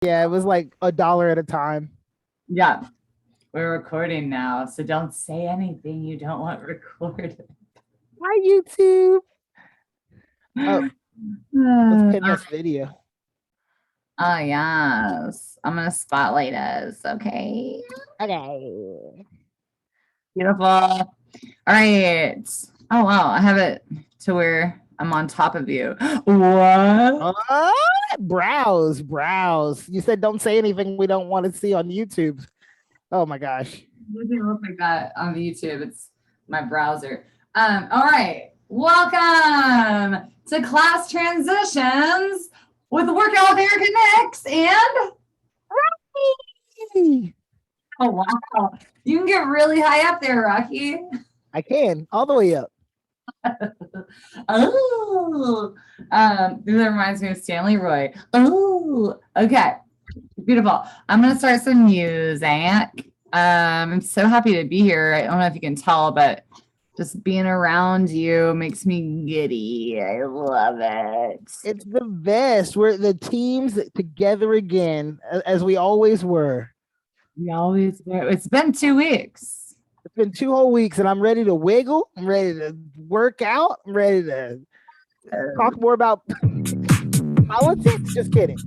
Yeah, it was like $1 at a time. Yeah, we're recording now, so don't say anything you don't want recorded. Hi, YouTube. Oh, let's pin Oh this video. yes, I'm gonna spotlight us. Okay, Okay. beautiful. All right. Oh wow, I have it to where I'm on top of you. What? Browse. You said don't say anything we don't want to see on YouTube. Oh my gosh. It doesn't look like that on YouTube. It's my browser. All right. Welcome to Class Transitions with Workout with Erica Nix and oh wow. You can get really high up there, Rocky. I can all the way up. Oh, that reminds me of Stanley Roy. Oh, okay. Beautiful. I'm gonna start some music. I'm so happy to be here. I don't know if you can tell, but just being around you makes me giddy. I love it. It's the best. We're the teams together again, as we always were. We always do. It's been 2 weeks. It's been 2 whole weeks, and I'm ready to wiggle. I'm ready to work out. I'm ready to talk more about politics. Just kidding.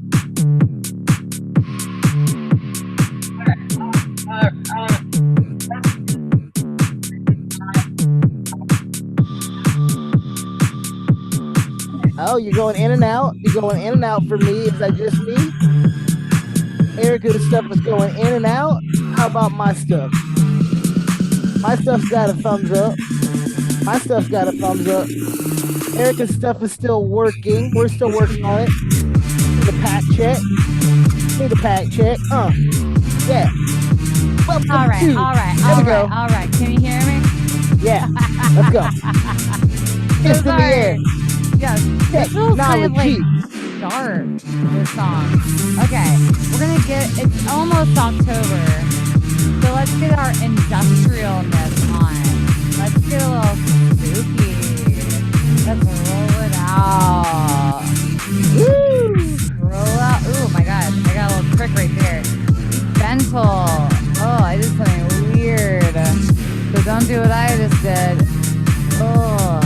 Oh, you're going in and out. You're going in and out for me. Is that just me? Erica's stuff is going in and out. How about my stuff? My stuff's got a thumbs up. My stuff's got a thumbs up. Erica's stuff is still working. We're still working on it. Need a pack check. Need a pack check. Yeah. Welcome all right, to. all right, There all we go. right, all right. Can you hear me? Yeah. Let's go. Fist in the air. Yes. This feels kind of like dark, this song. Okay, we're gonna it's almost October. So let's get our industrialness on. Let's get a little spooky. Let's roll it out. Woo! Roll out. Oh my God, I got a little trick right there. Gentle. Oh, I did something weird. So don't do what I just did. Oh.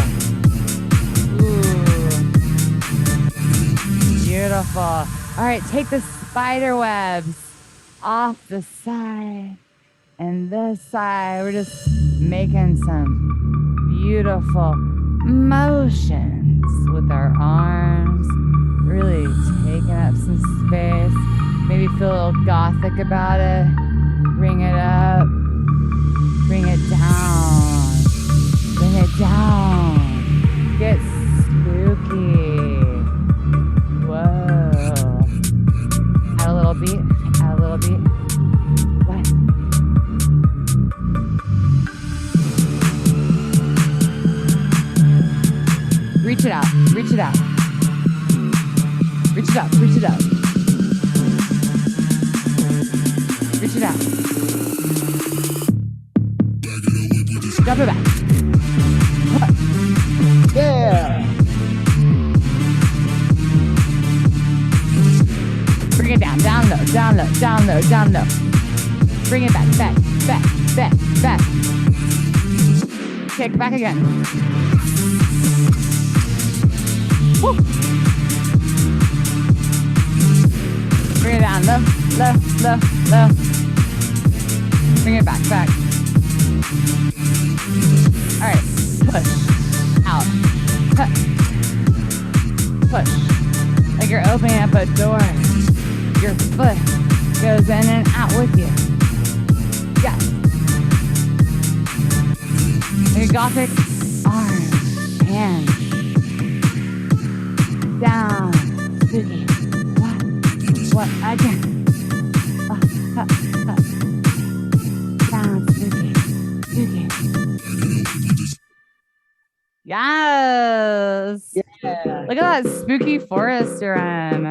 Beautiful. All right, take the spider webs off the side and this side. We're just making some beautiful motions with our arms, really taking up some space. Maybe feel a little gothic about it. Bring it up. Bring it down. Bring it down. Get spooky. Whoa. Add a little beat. Add a little beat. What? Reach it out. Reach it out. Reach it up. Reach it up. Reach it out. Drop it back. Yeah. Bring it down, down low, down low, down low, down low. Bring it back, back, back, back, back. Kick back again. Woo. Bring it down, low, low, low, low. Bring it back, back. All right, push, out, cut, push. Like you're opening up a door. Your foot goes in and out with you. Yeah. Your gothic arms, hands, down, spooky. What? Again. Down, spooky, spooky. Yes. Yeah. Look at that spooky forest you're in.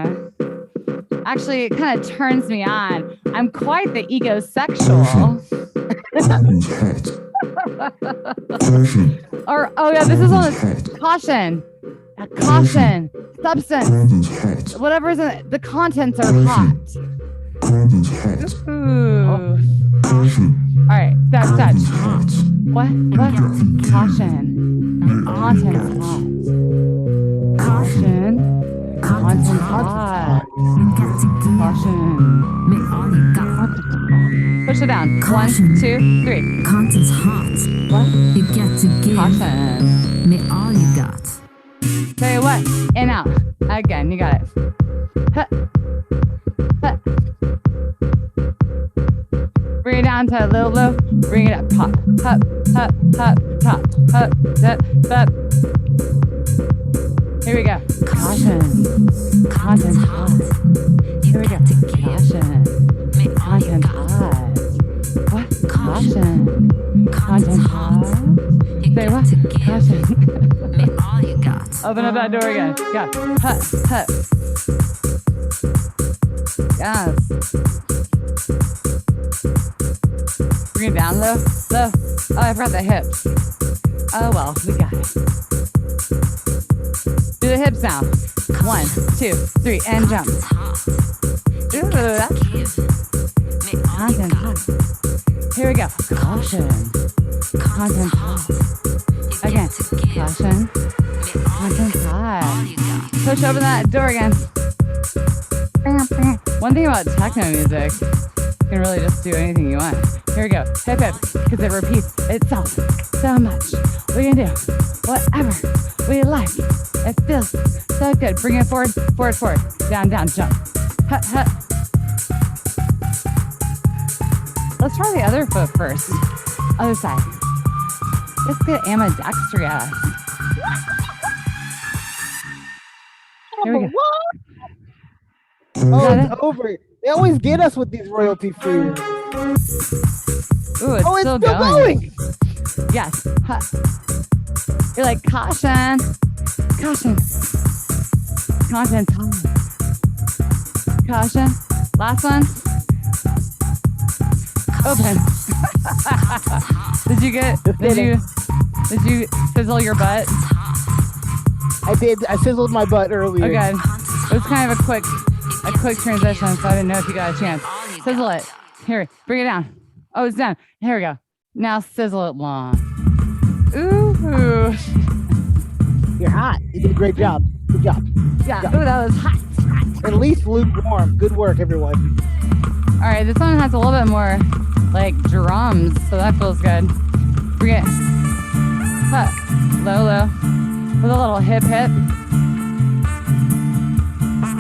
Actually, it kind of turns me on. I'm quite the egosexual. Or, oh yeah, this is on a caution. Caution. Substance. Contents hot. Whatever's in it. The contents are hot. Contents hot. Ooh. Caution. All right. Touch. Contents hot. What? Caution. Contents hot. Caution. Contents hot. Caution. Push it down. Caution. 1, 2, 3. Contents hot. What? You get to give Caution. me all you got. Say what? In, out. Again. You got it. Huh. Huh. Bring it down to a little low. Bring it up. Hop. Hop. Hop. Hop. Top. Hop. Hop. Hop. Here we go. Caution. Contents hot. Here we go. Caution. Contents hot. What? Caution. Contents hot. Say what? Caution. Me all you got. Open up that door again. Go. Hut. Hut. Yes. Bring it down low. Low. Oh, I forgot the hips. Oh, well, we got it. Do the hips now. 1, 2, 3, and jump. Ooh, that's contents hot. Here we go. Caution. Contents hot. Again. Caution. Contents hot. Push open that door again. One thing about techno music, you can really just do anything you want. Here we go. Hip hip, because it repeats itself so much. We can do whatever we like. It feels so good. Bring it forward, forward, forward. Down, down, jump. Hut, hut. Let's try the other foot first. Other side. Let's get ambidextrous. Here we go. Oh, Got it's over. They always get us with these royalty free. Ooh, it's Oh, it's still still going. Yes. Huh. You're like, caution. Caution. Contents hot. Caution. Last one. Open. Did you sizzle your butt? I did. I sizzled my butt earlier. Oh, good. It was kind of a quick transition, so I didn't know if you got a chance. Sizzle it. Here, bring it down. Oh, it's done. Here we go. Now sizzle it long. Ooh. You're hot. You did a great job. Good job. Yeah. Ooh, that was hot. At least lukewarm. Good work, everyone. All right, this one has a little bit more like drums, so that feels good. Bring it. Huh. Low, low. With a little hip hip.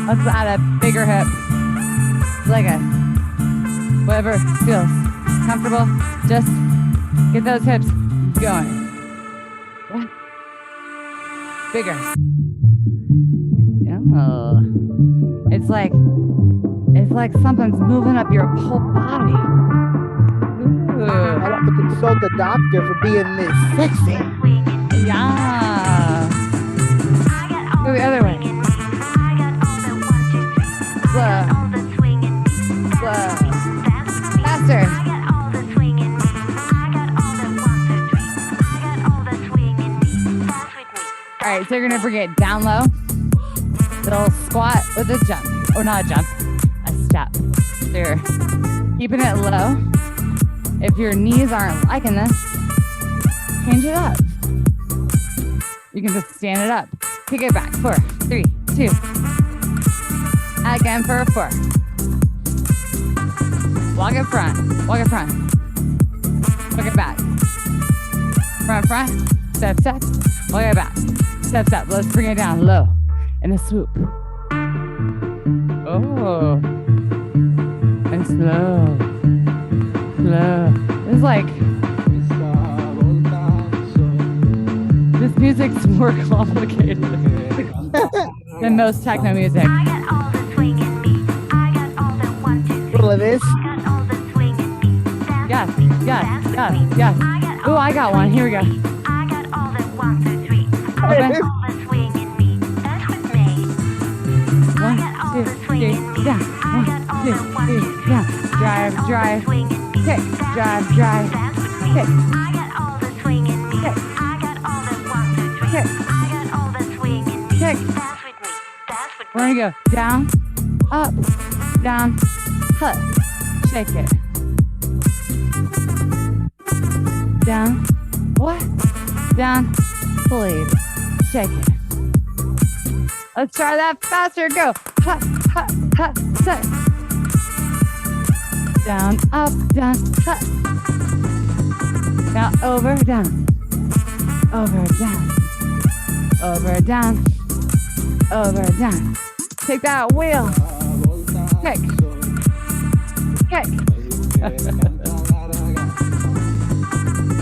Let's add a bigger hip. Like a whatever feels comfortable. Just get those hips going. What? Bigger. Oh. It's like something's moving up your whole body. Ooh. I'd have to consult the doctor for being this sexy. Yeah. Go the other way. Slow. Slow. Faster. All right, so you're gonna bring it down low. Little squat with a jump. Or not a jump, a step. So you're keeping it low. If your knees aren't liking this, change it up. You can just stand it up. Kick it back. 4, 3, 2. Again for a 4. Walk it front. Walk it front. Walk it back. Front, front. Step, step. Walk it back. Step, step. Let's bring it down low in a swoop. Oh. And slow. Slow. It's like this music's more complicated than most techno music. Little of this. Yes, yes, yes, yes. Ooh, I got one. Here we go. Open. 1, 2, 3, down. 1, 2, 3, down. Drive, drive. Kick, drive, drive. Kick. Kick. Kick. We're gonna go down, up, down, hut. Shake it. Down, what? Down, sleep. Shake it. Let's try that faster. Go. Hut, hut, hut, set. Down, up, down, hut. Now over, down. Over, down. Over, down. Over, down. Take that wheel. Kick. Kick.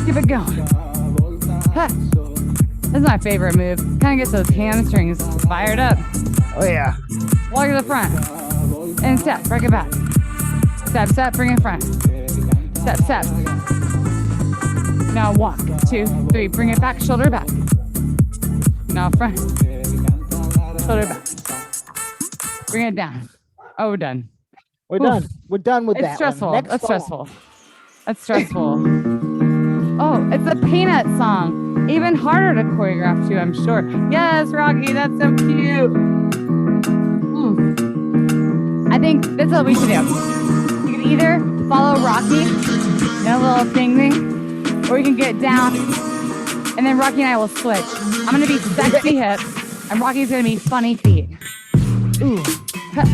Keep it going. Huh. This is my favorite move. Kind of gets those hamstrings fired up. Oh yeah. Walk to the front. And step. Bring it back. Step, step. Bring it front. Step, step. Now walk. 2, 3. Bring it back. Shoulder back. Now front. Shoulder back. Bring it down. Oh, we're done. We're done. We're done with It's that. stressful. One. Next That's song. stressful. That's stressful. Oh, it's a peanut song. Even harder to choreograph to, I'm sure. Yes, Rocky, that's so cute. I think this is what we should do. You can either follow Rocky, that little thing, or you can get down, and then Rocky and I will switch. I'm gonna be sexy hips, and Rocky's gonna be funny feet. Ooh. Huh.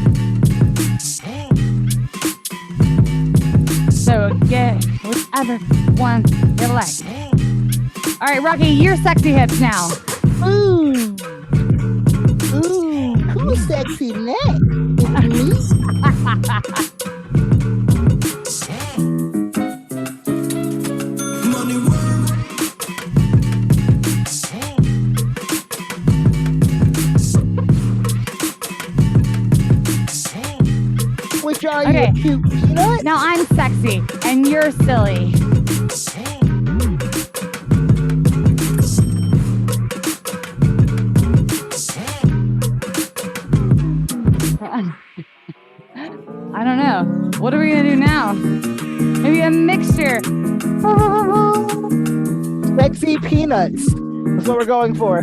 So get whichever one you like. All right, Rocky, you're sexy hips now. Ooh. Ooh. Cool sexy neck. Which are Okay. you, cute peanut? Now I'm sexy and you're silly. I don't know. What are we gonna do now? Maybe a mixture. Sexy peanuts. That's what we're going for.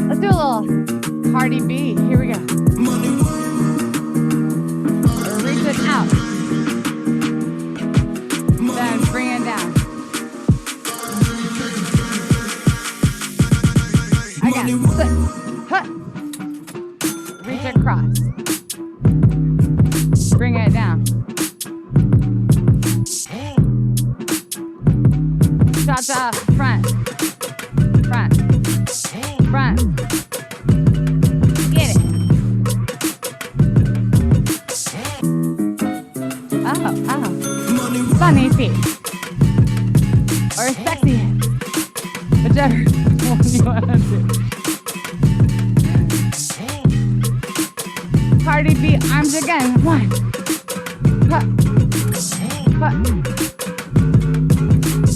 Let's do a little Cardi B. Here we go. Reach it out. Then bring it down. Again. Sit. Hut. Reach across. Bring it down. Cha-cha. Front. Front. Front. Get it. Oh. Funny feet. Or sexy hips. Whichever one you want to do. Cardi B, arms again. 1. Huh. Huh.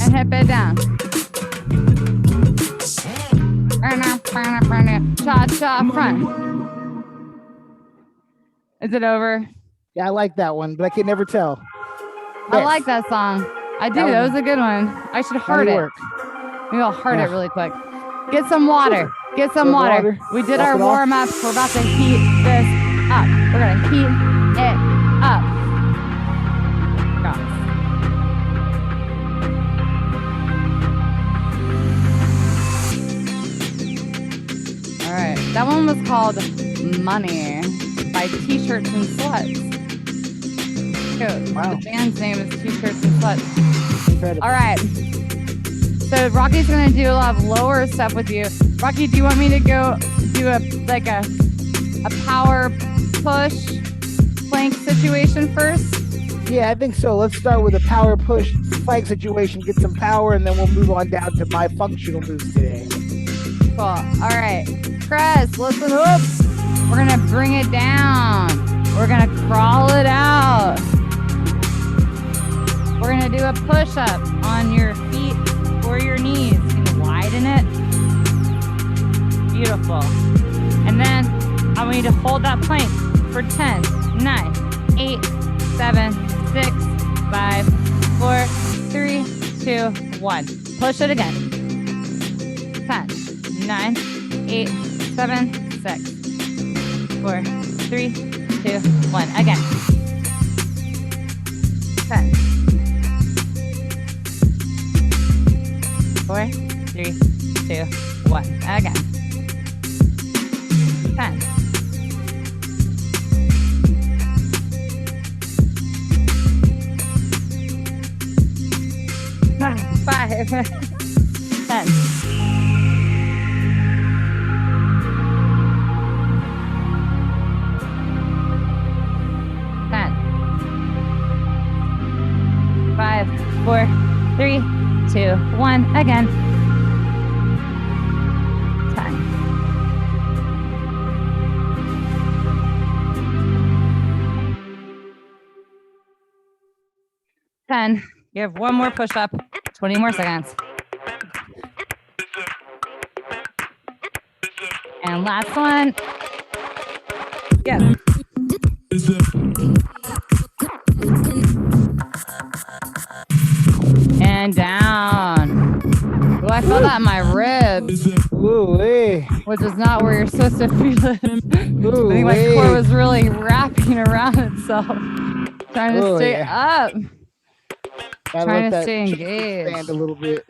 And hip it down. Cha-cha front. Is it over? Yeah, I like that one, but I can never tell. I Yes. like that song. I do. That That one- was a good one. I should heart That'll it. work. Maybe I'll heart Yeah. it really quick. Get some water. Get some Some water. water. We did Walk our it off. warm ups. We're about to heat this up. We're gonna heat it up. Gosh. All right. That one was called Money by T-Shirts and Sluts. Good. Wow. The band's name is T-Shirts and Sluts. Incredible. All right. So Rocky's gonna do a lot of lower stuff with you. Rocky, do you want me to go do a power push plank situation first? Yeah, I think so. Let's start with a power push plank situation, get some power, and then we'll move on down to my functional moves today. Cool. All right. Chris, listen up. We're gonna bring it down. We're gonna crawl it out. We're gonna do a push-up on your feet or your knees. You can widen it. Beautiful. And then I want you to hold that plank for 10, 9, 8, 7, 6, 5, 4, 3, 2, 1. Push it again. 10, 9, 8, 7, 6, 4, 3, 2, 1. Again. 10. 4, 3, 2, 1. Again. 10. 5. 10. 5, 4, 3, 2, 1. Again. 10. 10. You have one more push up. 20 more seconds. And last one. Go. And down. Oh, I felt that in my ribs, Ooh, hey. which is not where you're supposed to feel it. Ooh, I think my hey. core was really wrapping around itself, trying to Oh, stay yeah. up, Gotta trying let to that stay chest engaged. expand a little bit.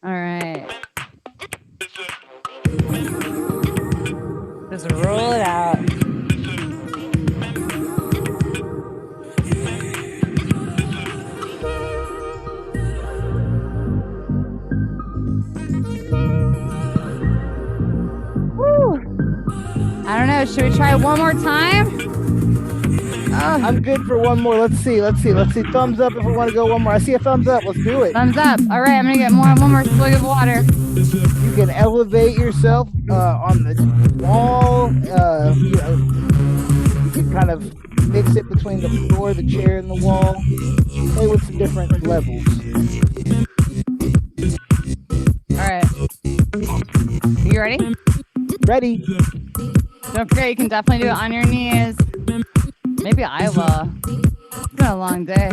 All right. Just roll it out. Woo. I don't know. Should we try one more time? Oh, I'm good for one more. Let's see. Thumbs up if we want to go one more. I see a thumbs up. Let's do it. thumbs up. All right, I'm gonna get one more swig of water. You can elevate yourself on the wall. You can kind of mix it between the floor, the chair, and the wall. Play with some different levels. All right. You ready? Ready? Don't forget, you can definitely do it on your knees. Maybe I will. It's been a long day.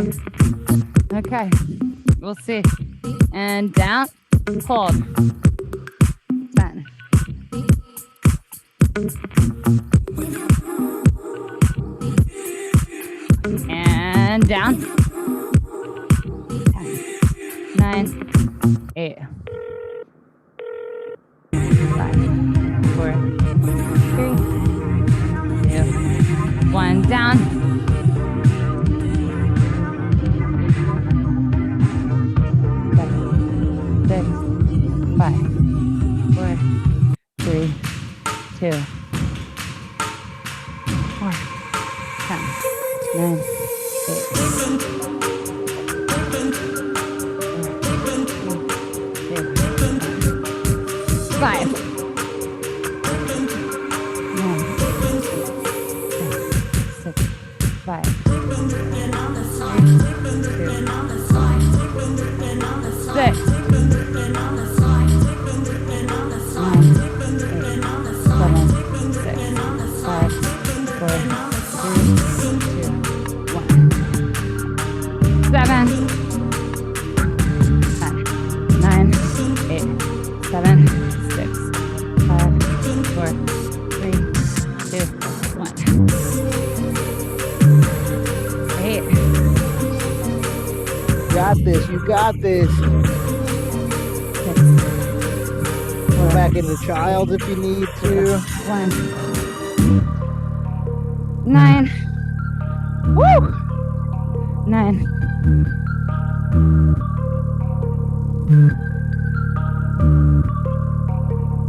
Okay. We'll see. And down. Hold. 10. And down. 10. 9. 8. 5. 4. 3. 2. 1. Down. 6, 5, 4, 3, 2, 4, 10, 9, 8, 5, 6, 5, 6. 7, 9, 8, 7, 6, 5, 4, 3, 2, 1. 8. Got this. You got this. 6, Go back into child if you need to. 1. 9. Woo! 9.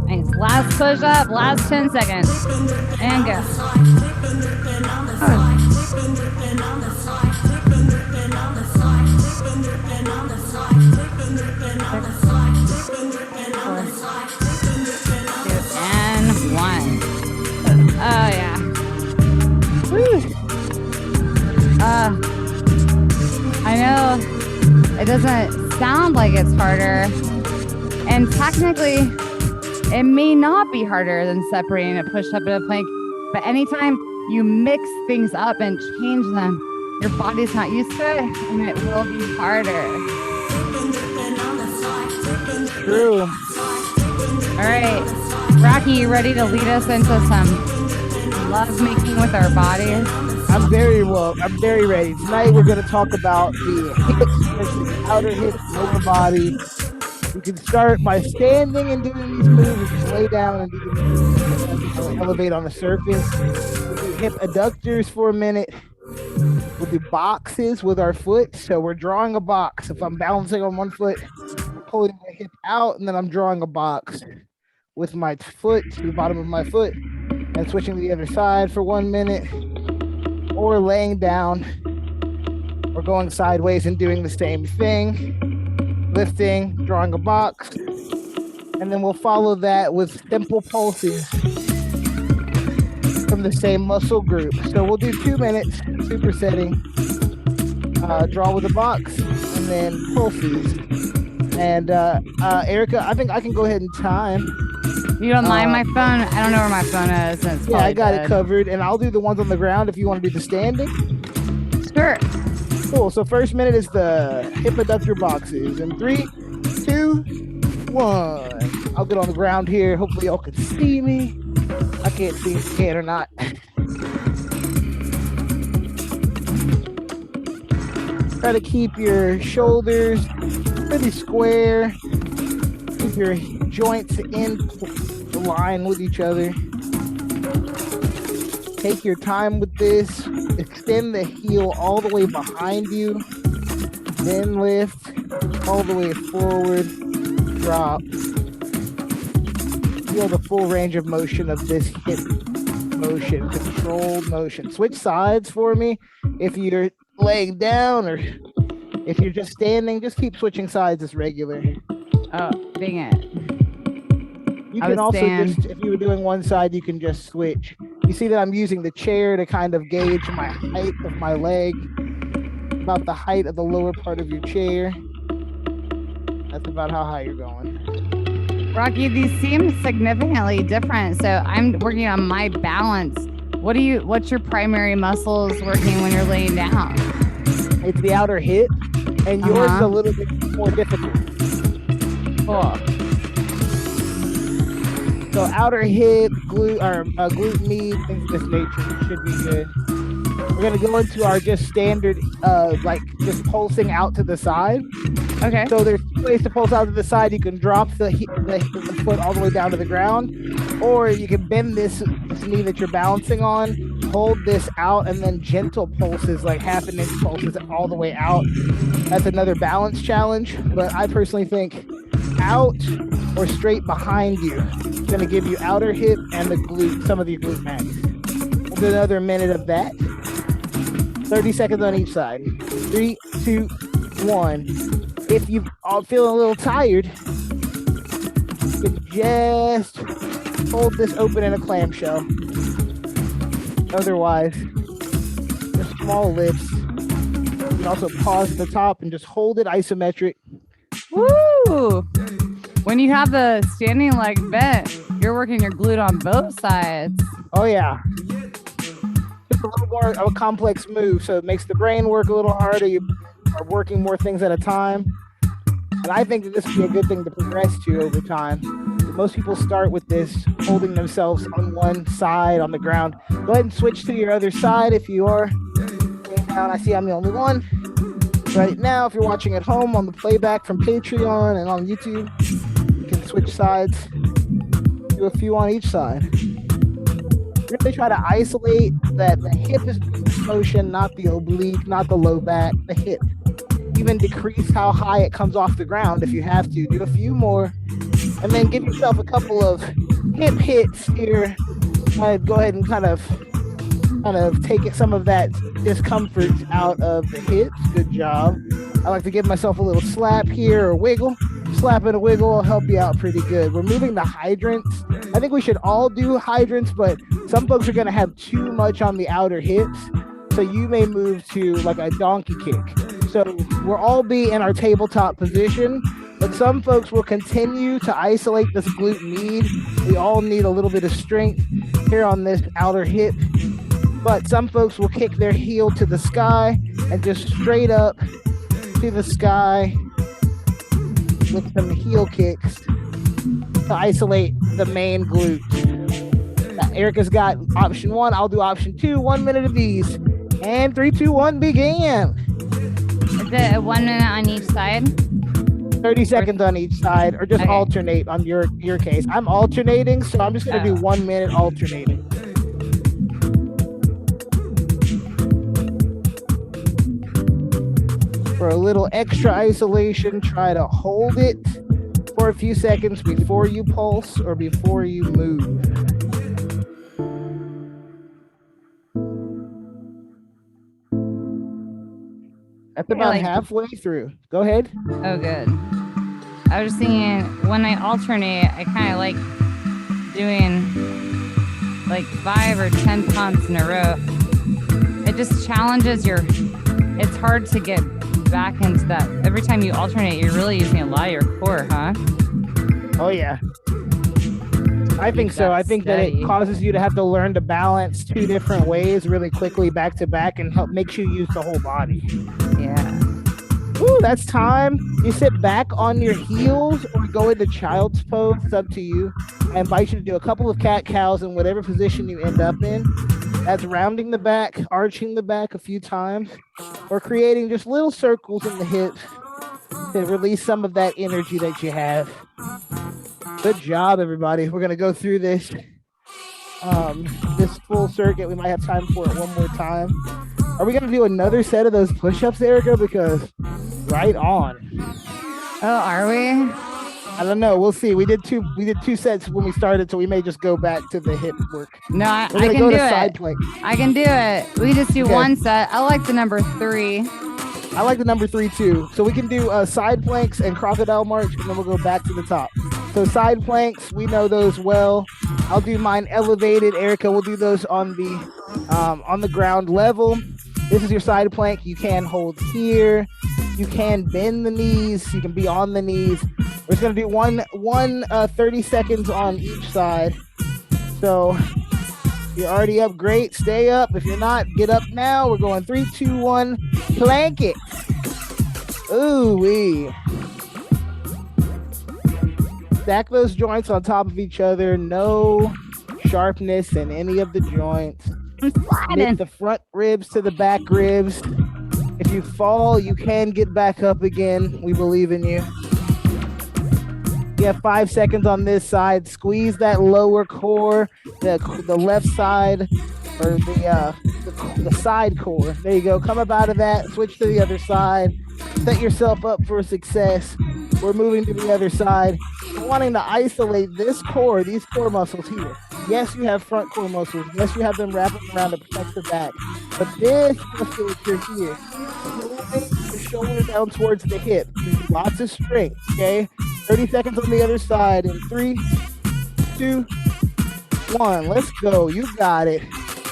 Nice. Last push up, last 10 seconds. And go. And 1. Oh yeah. Woo. I know it doesn't sound like it's harder, and technically it may not be harder than separating a push-up and a plank, but anytime you mix things up and change them, your body's not used to it, and it will be harder. True. All right, Rocky, you ready to lead us into some love making with our bodies? I'm very ready. Tonight we're going to talk about the hips versus the outer hips, lower body. You can start by standing and doing these moves, or just lay down and do the moves, or elevate on the surface. We'll do hip adductors for a minute. We'll do boxes with our foot. So we're drawing a box. If I'm balancing on one foot, I'm pulling my hip out, and then I'm drawing a box with my foot to the bottom of my foot, and switching to the other side for 1 minute, or laying down, or going sideways and doing the same thing. Lifting, drawing a box, and then we'll follow that with simple pulses from the same muscle group. So we'll do 2 minutes, supersetting, draw with a box, and then pulses. And Erica, I think I can go ahead and time. You don't mind my phone? I don't know where my phone is. It's Yeah, I got dead. it covered, and I'll do the ones on the ground if you want to do the standing. Sure. Cool. So first minute is the hip adductor boxes. In 3, 2, 1. I'll get on the ground here. Hopefully y'all can see me. I can't see if you can or not. Try to keep your shoulders pretty square. Keep your joints in line with each other. Take your time with this. Extend the heel all the way behind you. Then lift all the way forward. Drop. Feel the full range of motion of this hip motion. Controlled motion. Switch sides for me. If you're laying down or if you're just standing, just keep switching sides as regular. Oh, dang it. You I can would also stand. just, if you were doing one side, you can just switch. You see that I'm using the chair to kind of gauge my height of my leg, about the height of the lower part of your chair. That's about how high you're going. Rocky, these seem significantly different. So I'm working on my balance. What's your primary muscles working when you're laying down? It's the outer hip, and yours is a little bit more difficult. Cool. So outer hip, glute med, things of this nature should be good. We're gonna go into our just standard, like just pulsing out to the side. Okay. So there's 2 ways to pulse out to the side. You can drop the foot all the way down to the ground, or you can bend this knee that you're balancing on, hold this out, and then gentle pulses, like 1/2 inch pulses all the way out. That's another balance challenge, but I personally think out or straight behind you is going to give you outer hip and the glute, some of your glute max. We'll do another minute of that. 30 seconds on each side. 3, 2, 1. If you are feeling a little tired, you can just hold this open in a clamshell. Otherwise, just small lifts. You can also pause at the top and just hold it isometric. Woo! When you have the standing leg bent, you're working your glute on both sides. Oh yeah. Just a little more of a complex move, so it makes the brain work a little harder. You are working more things at a time. And I think that this would be a good thing to progress to over time. Most people start with this, holding themselves on one side on the ground. Go ahead and switch to your other side if you are laying down. I see I'm the only one. Right now, if you're watching at home on the playback from Patreon and on YouTube, you can switch sides, do a few on each side. Really try to isolate that the hip is motion, not the oblique, not the low back, the hip. Even decrease how high it comes off the ground if you have to. Do a few more, and then give yourself a couple of hip hits here. Go ahead and kind of take some of that discomfort out of the hips. Good job. I like to give myself a little slap here or wiggle. Slap and a wiggle will help you out pretty good. We're moving the hydrants. I think we should all do hydrants, but some folks are going to have too much on the outer hips. So you may move to like a donkey kick. So we'll all be in our tabletop position, but some folks will continue to isolate this glute med. We all need a little bit of strength here on this outer hip. But some folks will kick their heel to the sky and just straight up to the sky with some heel kicks to isolate the main glute. That Erica's got option 1. I'll do option 2. 1 minute of these. And 3, 2, 1, begin. Is it 1 minute on each side? 30 seconds on each side, or just Okay. alternate on your case. I'm alternating, so I'm just going to do Oh. 1 minute alternating. For a little extra isolation, try to hold it for a few seconds before you pulse or before you move. That's about like- halfway through. Go ahead. Oh, good. I was just thinking when I alternate, I kind of like doing like 5 or 10 pumps in a row. It just challenges your. It's hard to get back into that. Every time you alternate, you're really using a lot of your core, huh? Oh, yeah. I think so. I think that it causes you to have to learn to balance 2 different ways really quickly back to back and makes you use the whole body. Yeah. Ooh, that's time. You sit back on your heels or go into child's pose. It's up to you. I invite you to do a couple of cat-cows in whatever position you end up in. That's rounding the back, arching the back a few times, or creating just little circles in the hips to release some of that energy that you have. Good job, everybody. We're going to go through this full circuit. We might have time for it one more time. Are we going to do another set of those push-ups, Erica? Because right on. Oh, are we? I don't know. We'll see. We did two sets when we started, so we may just go back to the hip work. No, I We're gonna can go do to it. side plank. I can do it. We just do Okay. one set. I like the number 3. I like the number 3 too. So we can do side planks and crocodile march, and then we'll go back to the top. So side planks, we know those well. I'll do mine elevated. Erica will do those on the ground level. This is your side plank. You can hold here. You can bend the knees. You can be on the knees. We're just gonna do one 30 seconds on each side. So you're already up, great. Stay up. If you're not, get up now. We're going 3, 2, 1. Plank it. Ooh wee. Stack those joints on top of each other. No sharpness in any of the joints. I'm sliding. Knit the front ribs to the back ribs. If you fall, you can get back up again. We believe in you. You have 5 seconds on this side. Squeeze that lower core, the left side, or the side core. There you go. Come up out of that. Switch to the other side. Set yourself up for success. We're moving to the other side. We're wanting to isolate this core, these core muscles here. Yes, you have front core muscles. Yes, you have them wrapping around to protect the back. But this musculature here, the shoulder down towards the hip. There's lots of strength, okay? 30 seconds on the other side in 3, 2, 1. Let's go. You got it.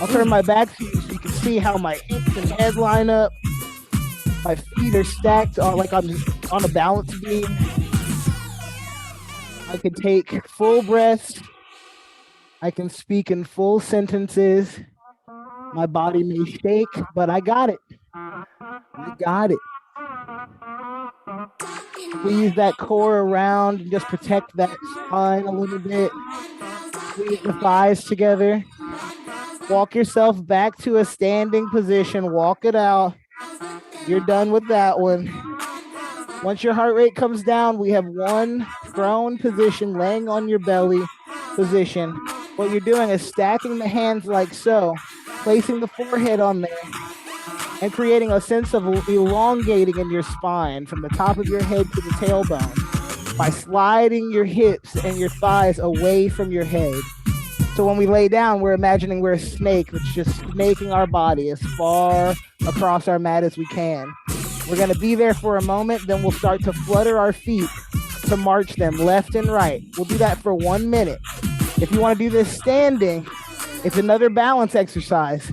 I'll turn my back to you so you can see how my hips and head line up. My feet are stacked like I'm on a balance beam. I can take full breaths. I can speak in full sentences. My body may shake, but I got it. I got it. Squeeze that core around and just protect that spine a little bit. Squeeze the thighs together. Walk yourself back to a standing position. Walk it out. You're done with that one. Once your heart rate comes down, we have one prone position, laying on your belly position. What you're doing is stacking the hands like so, placing the forehead on there, and creating a sense of elongating in your spine from the top of your head to the tailbone by sliding your hips and your thighs away from your head. So when we lay down, we're imagining we're a snake that's just snaking our body as far across our mat as we can. We're going to be there for a moment, then we'll start to flutter our feet to march them left and right. We'll do that for 1 minute. If you want to do this standing, it's another balance exercise.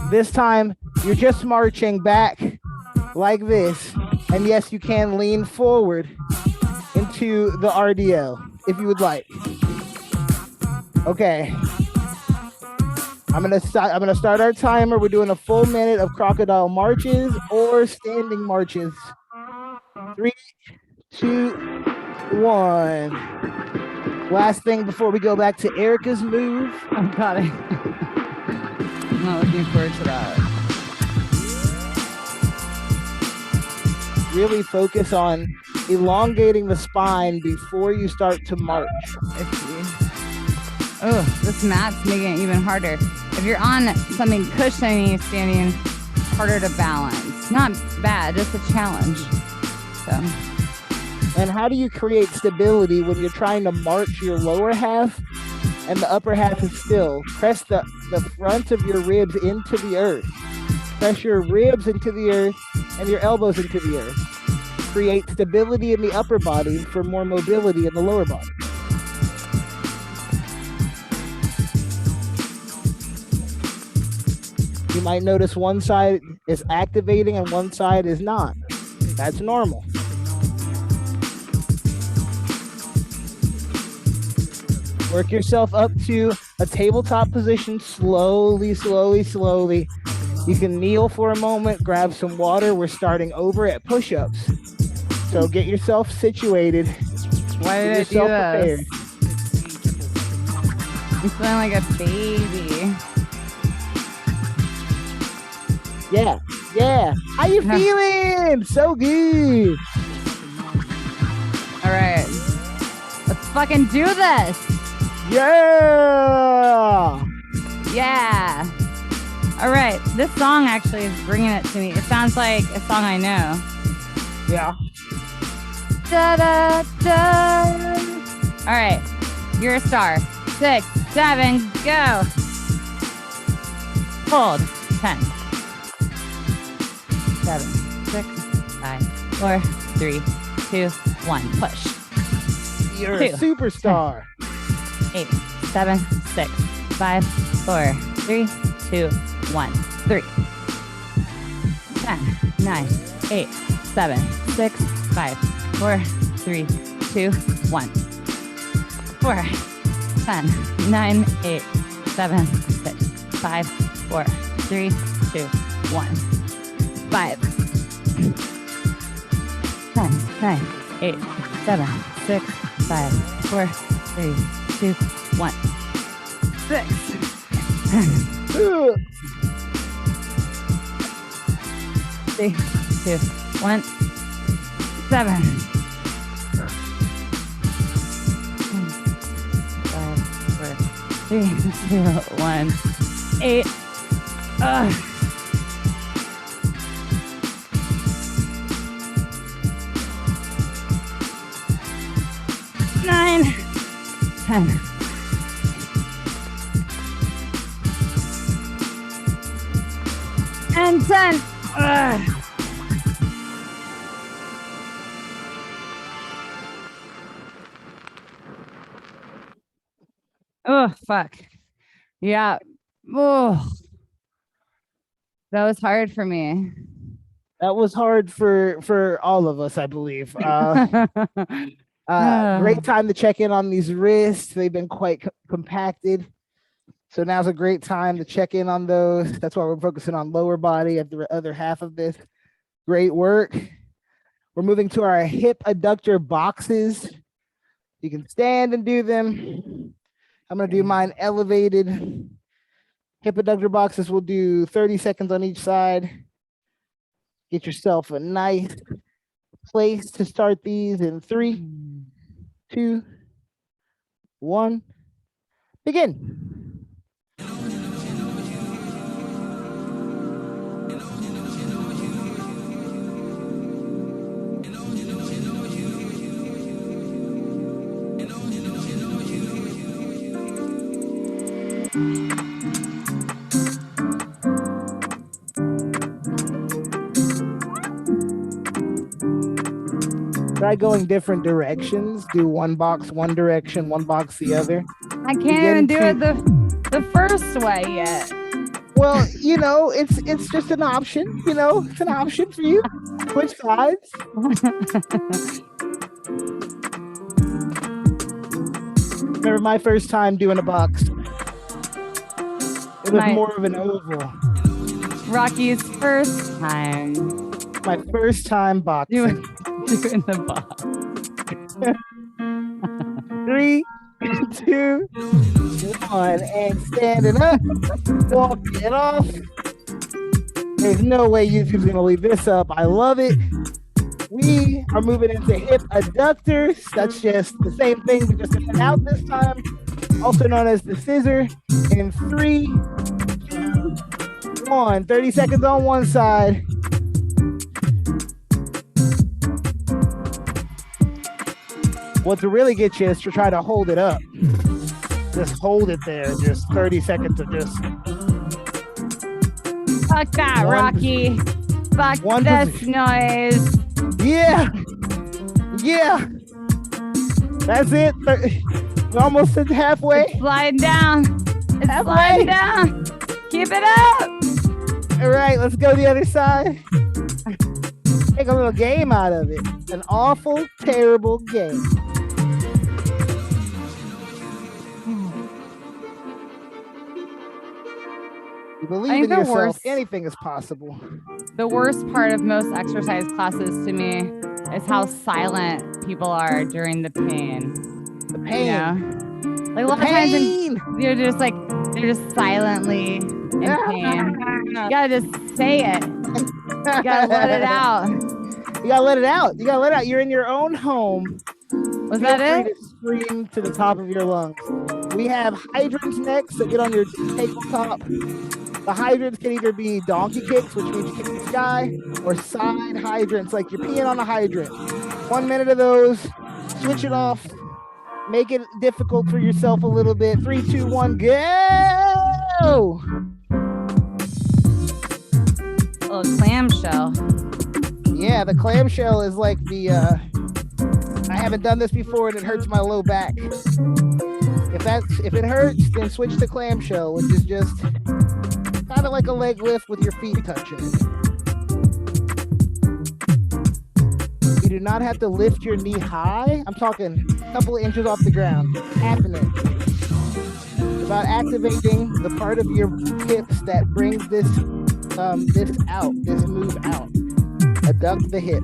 This time, you're just marching back like this. And yes, you can lean forward into the RDL if you would like. Okay. I'm gonna start our timer. We're doing a full minute of crocodile marches or standing marches. 3, 2, 1. Last thing before we go back to Erica's move. Oh god, I'm not looking forward to that. Really focus on elongating the spine before you start to march. I see. Oh, this mat's making it even harder. If you're on something cushiony standing, it's harder to balance. Not bad, just a challenge. So, And how do you create stability when you're trying to march your lower half and the upper half is still? Press the front of your ribs into the earth. Press your ribs into the earth and your elbows into the earth. Create stability in the upper body for more mobility in the lower body. You might notice one side is activating and one side is not. That's normal. Work yourself up to a tabletop position slowly, slowly, slowly. You can kneel for a moment, grab some water. We're starting over at push-ups. So get yourself situated. why did I do this? I'm feeling like a baby. Yeah, yeah. How you feeling? So good. All right, let's fucking do this. Yeah. Yeah. All right, this song actually is bringing it to me. It sounds like a song I know. Yeah. Da da da. All right, you're a star. 6, 7, go. Hold. 10, 7, 6, 5, 4, 3, 2, 1. Push. You're 2, a superstar. 8, 7, 6, 5, 4, 3, 2, 1, 3. 10, 9, 8, 7, 6, 5, 4, 3, 2, 1. 4, 10, 9, 8, 7, 6, 5, 4, 3, 2, 1. 5. 10, 9, 8, 7, 6, 5, 4, 3, 2, 1. 6. 3, 2, 1. 7. 5, 4, 3, 2, 1. 8. 9. 10. And 10. Oh, fuck. Yeah. Oh, that was hard for me. That was hard for all of us, I believe. Great time to check in on these wrists. They've been quite compacted. So now's a great time to check in on those. That's why we're focusing on lower body at the other half of this. Great work. We're moving to our hip adductor boxes. You can stand and do them. I'm going to do mine elevated. Hip adductor boxes, we'll do 30 seconds on each side. Get yourself a nice place to start these in 3, 2, 1. Begin. Try going different directions. Do one box one direction, one box the other. I can't even do it the first way yet. Well, you know, it's just an option. You know, it's an option for you. Switch sides. Remember my first time doing a box. It was more of an oval. Rocky's first time. My first time boxing. Doing the box. 3, 2, 1, and standing up, walking it off. There's no way YouTube's gonna leave this up. I love it. We are moving into hip adductors. That's just the same thing, but just in and out this time. Also known as the scissor. In 3, 2, 1. 30 seconds on one side. What to really get you is to try to hold it up. Just hold it there. Just 30 seconds of just. Fuck that, Rocky. Fuck this noise. Yeah. Yeah. That's it. We're almost halfway. It's sliding down. It's sliding down. Keep it up. All right, let's go the other side. Make a little game out of it. An awful, terrible game. You believe in yourself, anything is possible. The worst part of most exercise classes to me is how silent people are during the pain. The pain. You know? Like a lot of times they're just silently in pain. You gotta just say it. You gotta let it out. You gotta let it out. You gotta let it out. You're in your own home. Was that it? To scream to the top of your lungs. We have hydrants next, so get on your tabletop. The hydrants can either be donkey kicks, which means you kick the sky, or side hydrants, like you're peeing on a hydrant. 1 minute of those, switch it off, make it difficult for yourself a little bit. 3, 2, 1, go! A little clamshell. Yeah, the clamshell is like the, I haven't done this before and it hurts my low back. If it hurts, then switch to clamshell, which is just kind of like a leg lift with your feet touching. You do not have to lift your knee high. I'm talking a couple of inches off the ground, half an inch. It's about activating the part of your hips that brings this move out. Adduct the hip.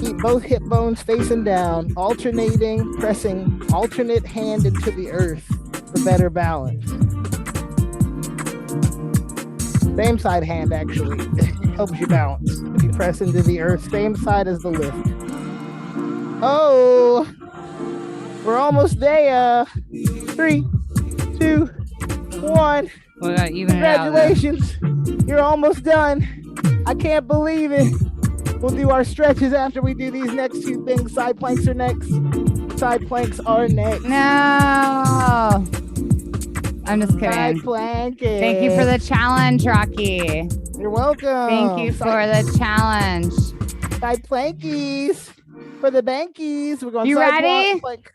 Keep both hip bones facing down, alternating, pressing alternate hand into the earth for better balance. Same side hand actually helps you balance. If you press into the earth, same side as the lift. Oh, we're almost there. 3, 2, 1. We gotta even Congratulations, you're almost done. I can't believe it. We'll do our stretches after we do these next two things. Side planks are next. Side planks are next. No. I'm just kidding. Side planking. Thank you for the challenge, Rocky. You're welcome. Thank you for the challenge. Side plankies for the bankies. We're going. You side ready? Plank.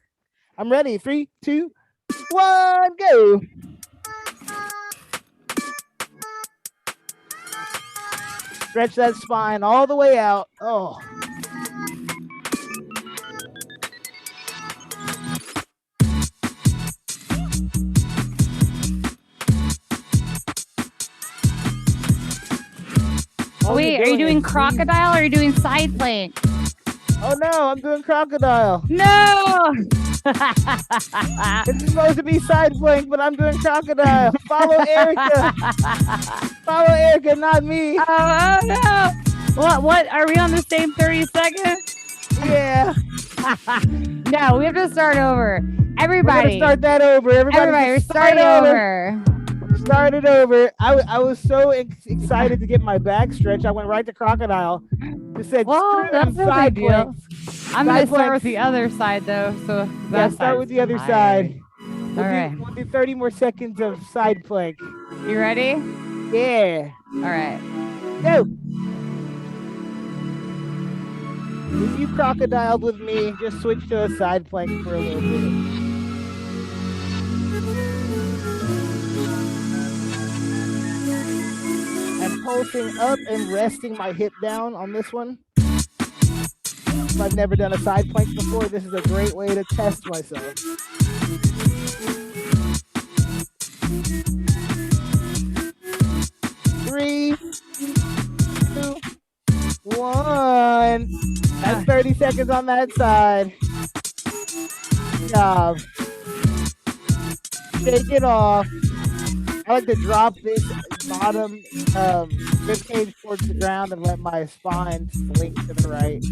I'm ready. 3, 2, 1, go. Stretch that spine all the way out. Oh. Wait, are you doing crocodile or are you doing side plank? Oh no, I'm doing crocodile. No! It's supposed to be side plank, but I'm doing crocodile. Follow Erica. Follow Erica, not me. Oh no! What? Are we on the same 30 seconds? Yeah. No, we have to start over. Everybody. We're gonna start that over. Everybody, we're starting over. Start it over. I was so excited to get my back stretch. I went right to crocodile. Just said, well, that's no side big deal. planks. I'm going to start with the other side, though. So yeah, start with the other side. All right. We'll do 30 more seconds of side plank. You ready? Yeah. All right. Go. If you crocodiled with me, just switch to a side plank for a little bit. I'm pulsing up and resting my hip down on this one. If I've never done a side plank before, this is a great way to test myself. Three, 2, 1. That's 30 seconds on that side. job. Shake it off. I like to drop this bottom rib cage towards the ground and let my spine slink to the right.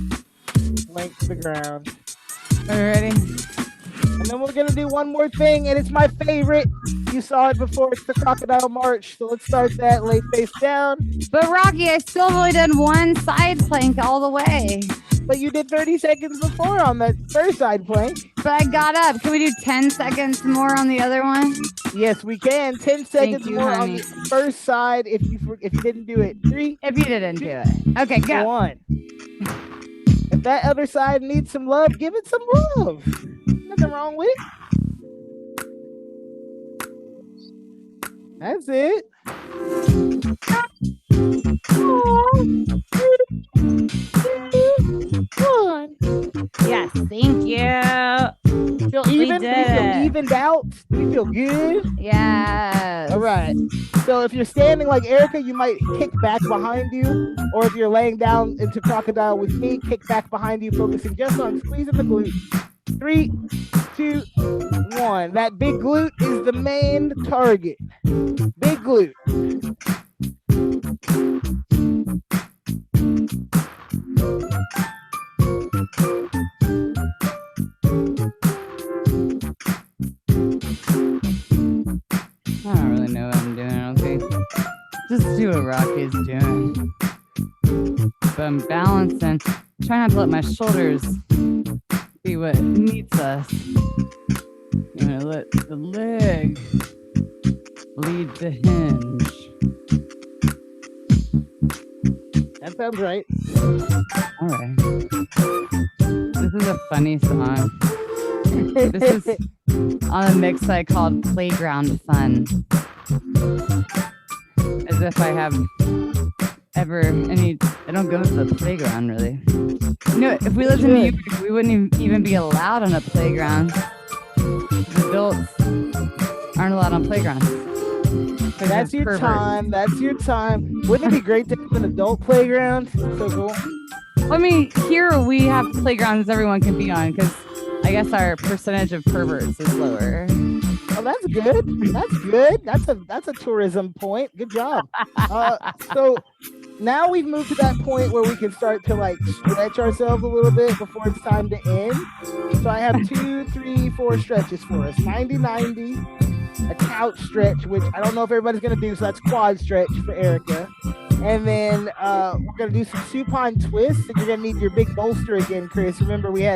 Slink to the ground. Are you ready? And then we're gonna do one more thing, and it's my favorite. You saw it before. It's the crocodile march. So let's start that. Lay face down. But Rocky, I still have only done one side plank all the way. But you did 30 seconds before on that first side plank. But I got up. Can we do 10 seconds more on the other one? Yes, we can. 10 seconds you, more honey. on the first side if you didn't do it. 3, If you didn't do it. Okay, go. 1. If that other side needs some love, give it some love. Nothing wrong with it. That's it. One. Yes, thank you. Feel We even? did You feel it. evened out? You feel good? Yes. All right. So if you're standing like Erica, you might kick back behind you. Or if you're laying down into crocodile with me, kick back behind you, focusing just on squeezing the glute. 3, 2, 1. That big glute is the main target. Big glute. I don't really know what I'm doing, okay? Just do what Rocky's doing. But I'm balancing. Try not to let my shoulders be what meets us. I'm gonna let the leg lead the hinge. That sounds right. All right. This is a funny song. This is on a mix I called Playground Fun. As if I have ever any, I don't go to the playground really. You know, if we lived in New York, we wouldn't even be allowed on a playground. Adults aren't allowed on playgrounds. That's your time. That's your time. Wouldn't it be great to have an adult playground? So cool. I mean, here we have playgrounds everyone can be on because I guess our percentage of perverts is lower. Oh, that's good. That's good. That's a tourism point. Good job. So now we've moved to that point where we can start to like stretch ourselves a little bit before it's time to end. So I have 2, 3, 4 stretches for us. 90-90, a couch stretch, which I don't know if everybody's gonna do, so that's quad stretch for Erica. And then we're gonna do some supine twists, and you're gonna need your big bolster again, Chris. Remember we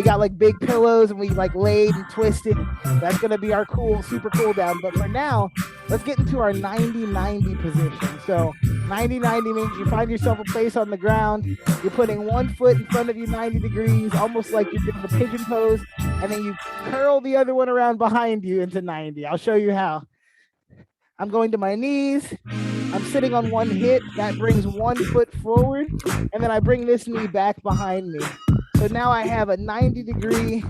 got like big pillows and we like laid and twisted. That's gonna be our super cool down. But for now, let's get into our 90-90 position. So 90-90 means you find yourself a place on the ground. You're putting one foot in front of you 90 degrees, almost like you're doing the pigeon pose, and then you curl the other one around behind you into 90. I'll show you how. I'm going to my knees. I'm sitting on one hip. That brings one foot forward. And then I bring this knee back behind me. So now I have a 90-degree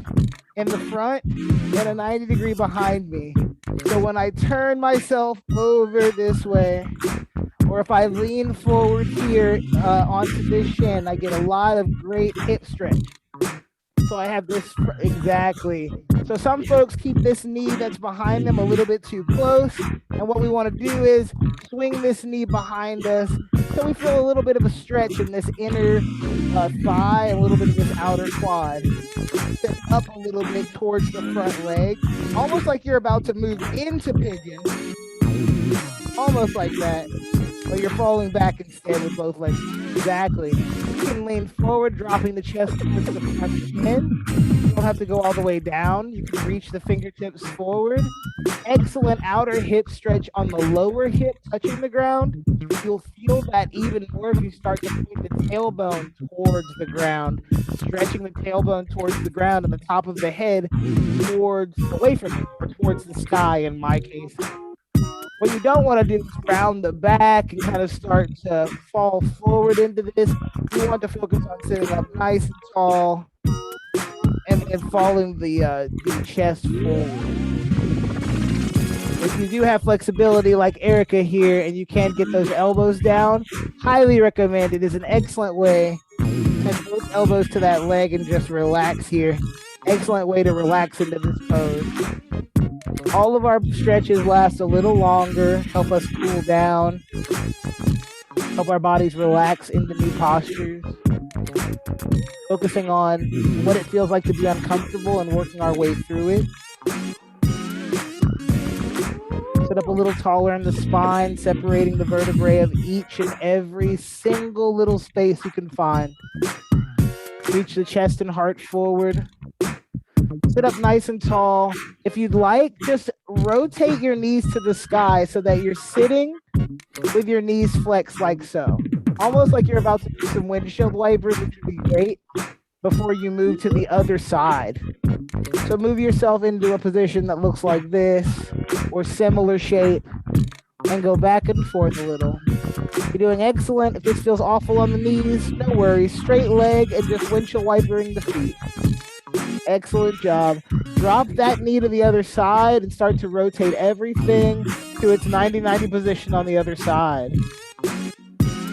in the front and a 90-degree behind me. So when I turn myself over this way, or if I lean forward here onto this shin, I get a lot of great hip stretch. So I have this exactly. So some folks keep this knee that's behind them a little bit too close. And what we want to do is swing this knee behind us so we feel a little bit of a stretch in this inner thigh and a little bit of this outer quad. Step up a little bit towards the front leg, almost like you're about to move into pigeon. Almost like that. But you're falling back instead with both legs. Exactly. You can lean forward, dropping the chest towards the front shin. You don't have to go all the way down. You can reach the fingertips forward. Excellent outer hip stretch on the lower hip touching the ground. You'll feel that even more if you start to point the tailbone towards the ground. Stretching the tailbone towards the ground and the top of the head away from it, or towards the sky in my case. What you don't want to do is round the back and kind of start to fall forward into this. You want to focus on sitting up nice and tall and then falling the chest forward. If you do have flexibility like Erica here and you can't get those elbows down, highly recommend. It is an excellent way to touch both elbows to that leg and just relax here. Excellent way to relax into this pose. All of our stretches last a little longer, help us cool down, help our bodies relax into new postures. Focusing on what it feels like to be uncomfortable and working our way through it. Sit up a little taller in the spine, separating the vertebrae of each and every single little space you can find. Reach the chest and heart forward. Sit up nice and tall. If you'd like, just rotate your knees to the sky so that you're sitting with your knees flexed like so. Almost like you're about to do some windshield wipers, which would be great, before you move to the other side. So move yourself into a position that looks like this or similar shape and go back and forth a little. You're doing excellent. If this feels awful on the knees, no worries. Straight leg and just windshield wipering the feet. Excellent job. Drop that knee to the other side and start to rotate everything to its 90-90 position on the other side.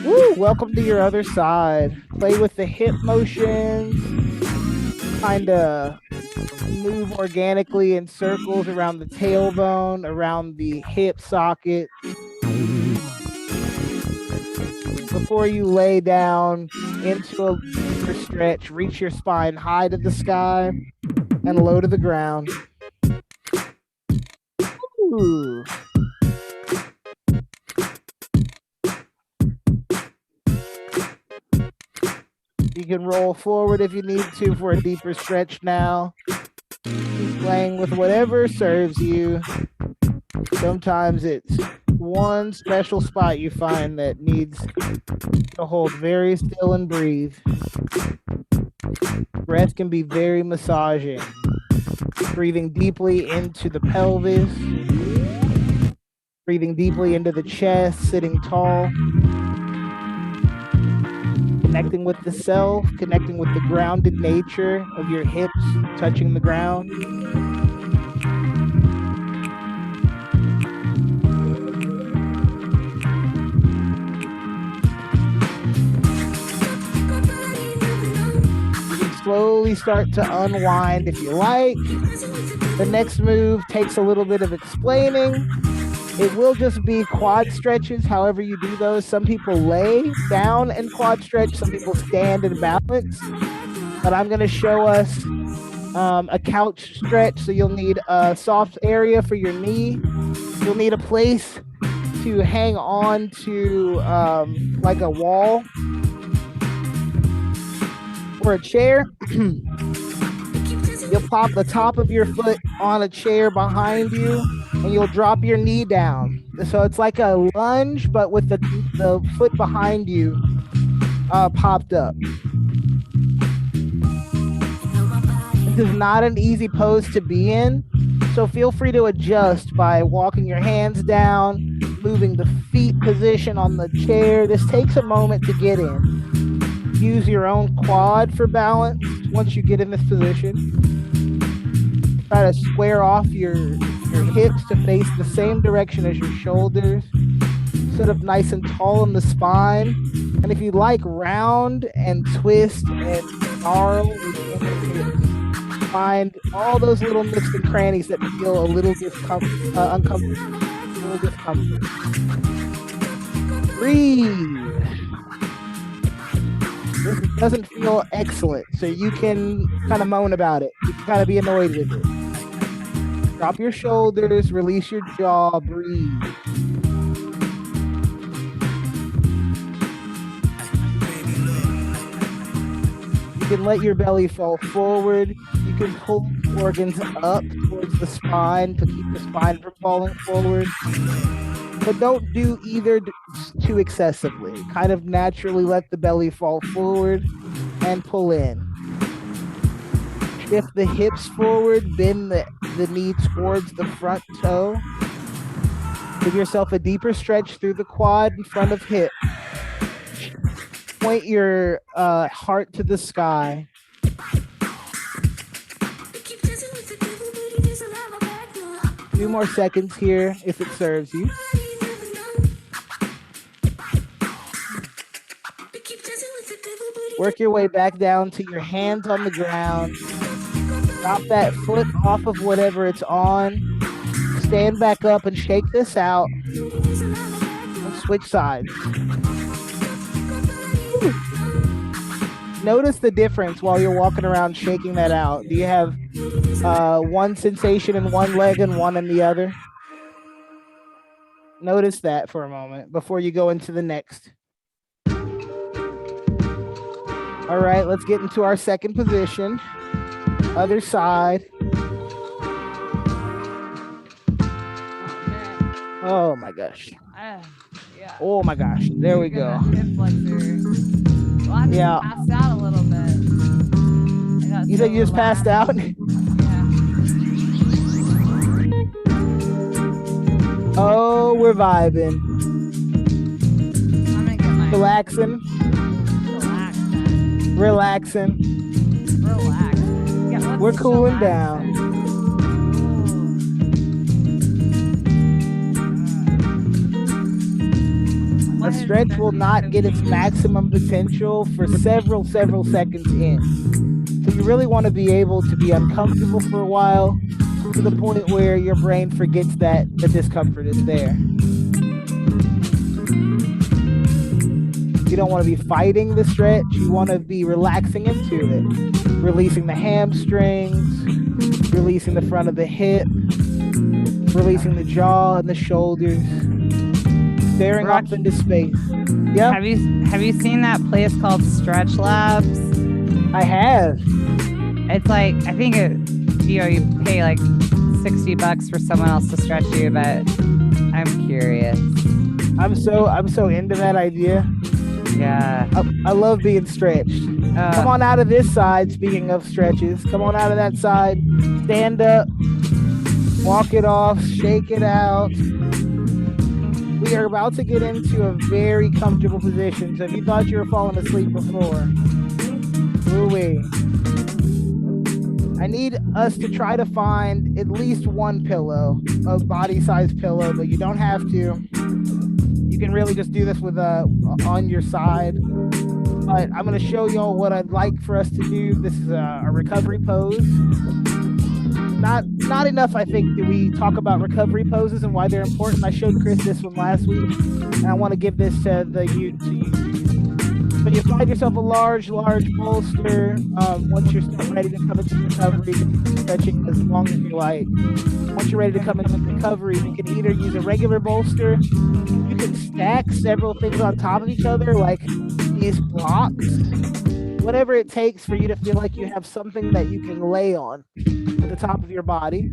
Woo, welcome to your other side. Play with the hip motions. Kind of move organically in circles around the tailbone, around the hip socket. Before you lay down into a deeper stretch, reach your spine high to the sky and low to the ground. Ooh. You can roll forward if you need to for a deeper stretch now. Keep playing with whatever serves you. Sometimes it's one special spot you find that needs to hold very still and breathe. Breath can be very massaging. Breathing deeply into the pelvis. Breathing deeply into the chest, sitting tall. Connecting with the self, connecting with the grounded nature of your hips touching the ground. You can slowly start to unwind if you like. The next move takes a little bit of explaining. It will just be quad stretches, however you do those. Some people lay down and quad stretch, some people stand and balance. But I'm going to show us a couch stretch, so you'll need a soft area for your knee. You'll need a place to hang on to like a wall or a chair. You'll pop the top of your foot on a chair behind you, and you'll drop your knee down. So it's like a lunge, but with the foot behind you popped up. This is not an easy pose to be in, so feel free to adjust by walking your hands down, moving the feet position on the chair. This takes a moment to get in. Use your own quad for balance once you get in this position. Try to square off your hips to face the same direction as your shoulders. Sit up nice and tall in the spine. And if you like, round and twist and snarl with your hips. Find all those little nooks and crannies that feel a little uncomfortable. A little discomfort. Breathe. This doesn't feel excellent, so you can kind of moan about it. You can kind of be annoyed with it. Drop your shoulders, release your jaw, breathe. You can let your belly fall forward. You can pull organs up towards the spine to keep the spine from falling forward. But don't do either too excessively. Kind of naturally let the belly fall forward and pull in. Shift the hips forward, bend the knee towards the front toe. Give yourself a deeper stretch through the quad in front of hip. Point your heart to the sky. A few more seconds here if it serves you. Work your way back down to your hands on the ground. Drop that foot off of whatever it's on. Stand back up and shake this out. And switch sides. Notice the difference while you're walking around shaking that out. Do you have one sensation in one leg and one in the other? Notice that for a moment before you go into the next. All right, let's get into our second position. Other side. Oh my gosh. Yeah. Oh my gosh. There we go. Hip flexor. Well, I just passed out a little bit. You said you just passed out? Yeah. Oh, we're vibing. I'm gonna get my Relaxing. Relaxing. Relax. Yeah, We're cooling down. A stretch will not get its maximum potential for several seconds in. So you really want to be able to be uncomfortable for a while to the point where your brain forgets that the discomfort is there. You don't want to be fighting the stretch. You want to be relaxing into it. Releasing the hamstrings, releasing the front of the hip, releasing the jaw and the shoulders. Staring off into space. Yeah. Have you seen that place called Stretch Labs? I have. It's like I think you pay like $60 for someone else to stretch you, but I'm curious. I'm so into that idea. Yeah. I love being stretched. Come on out of this side, speaking of stretches. Come on out of that side. Stand up. Walk it off. Shake it out. We are about to get into a very comfortable position. So if you thought you were falling asleep before, ooh-wee. I need us to try to find at least one pillow, a body-sized pillow, but you don't have to. You can really just do this with on your side. But I'm going to show y'all what I'd like for us to do. This is a recovery pose. Not enough, I think, do we talk about recovery poses and why they're important. I showed Chris this one last week, and I want to give this to you. When you find yourself a large bolster, once you're ready to come into recovery, stretching as long as you like. Once you're ready to come into recovery, you can either use a regular bolster, you can stack several things on top of each other, like these blocks, whatever it takes for you to feel like you have something that you can lay on at the top of your body.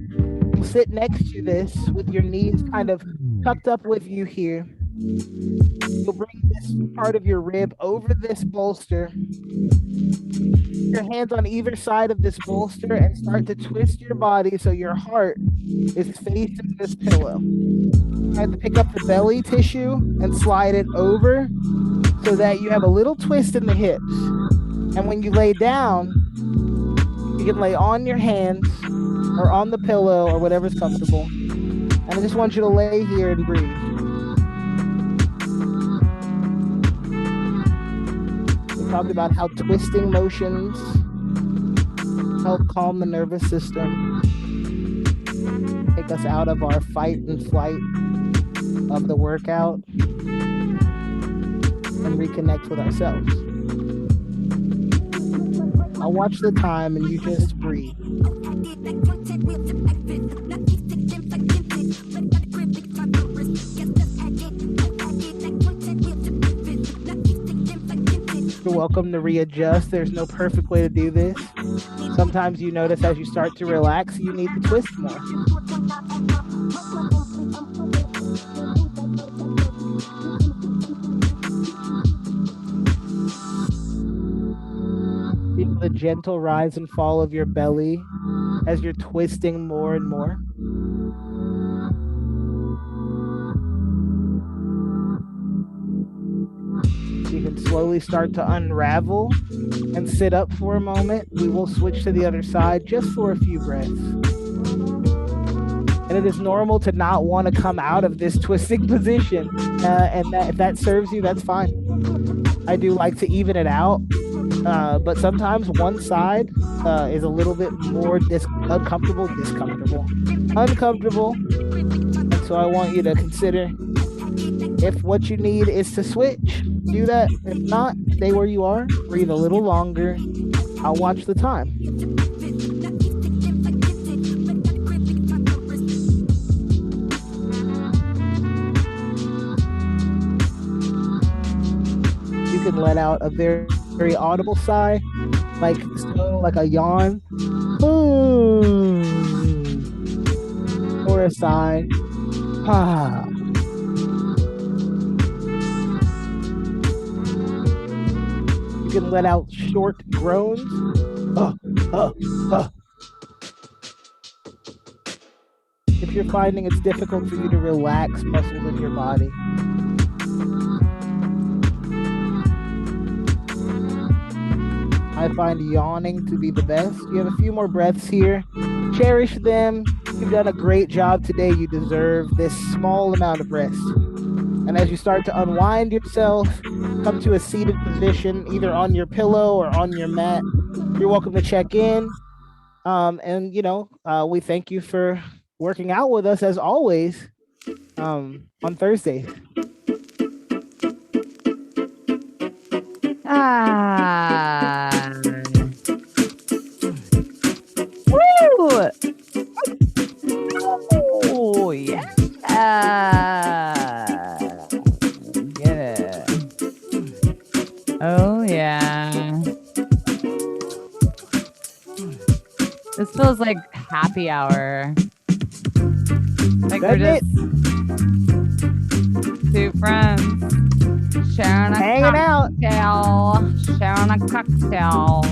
You'll sit next to this with your knees kind of tucked up with you here. You'll bring this part of your rib over this bolster. Your hands on either side of this bolster and start to twist your body so your heart is facing this pillow. I have to pick up the belly tissue and slide it over so that you have a little twist in the hips. And when you lay down, you can lay on your hands or on the pillow or whatever's comfortable. And I just want you to lay here and breathe. We talked about how twisting motions help calm the nervous system, take us out of our fight and flight of the workout, and reconnect with ourselves. I'll watch the time and you just breathe. You're welcome to readjust. There's no perfect way to do this. Sometimes you notice as you start to relax, you need to twist more. Feel the gentle rise and fall of your belly as you're twisting more and more. You can slowly start to unravel and sit up for a moment. We will switch to the other side just for a few breaths. And it is normal to not want to come out of this twisting position. And if that serves you, that's fine. I do like to even it out. but sometimes one side is a little bit more uncomfortable. And so I want you to consider if what you need is to switch, do that. If not, stay where you are, breathe a little longer. I'll watch the time. You can let out a very, very audible sigh, like a yawn, or a sigh. You can let out short groans. If you're finding it's difficult for you to relax muscles in your body. I find yawning to be the best. You have a few more breaths here. Cherish them. You've done a great job today. You deserve this small amount of rest. And as you start to unwind yourself, come to a seated position, either on your pillow or on your mat. You're welcome to check in. And, we thank you for working out with us as always on Thursdays. Woo! Oh, yeah. Get it. Oh, yeah. This feels like happy hour. Like we're just two friends sharing a Hanging out. Sharing a cocktail.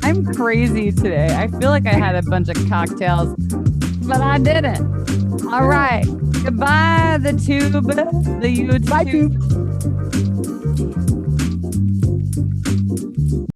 I'm crazy today. I feel like I had a bunch of cocktails, but I didn't. All right. Goodbye, the tube, the YouTube. Bye, tube.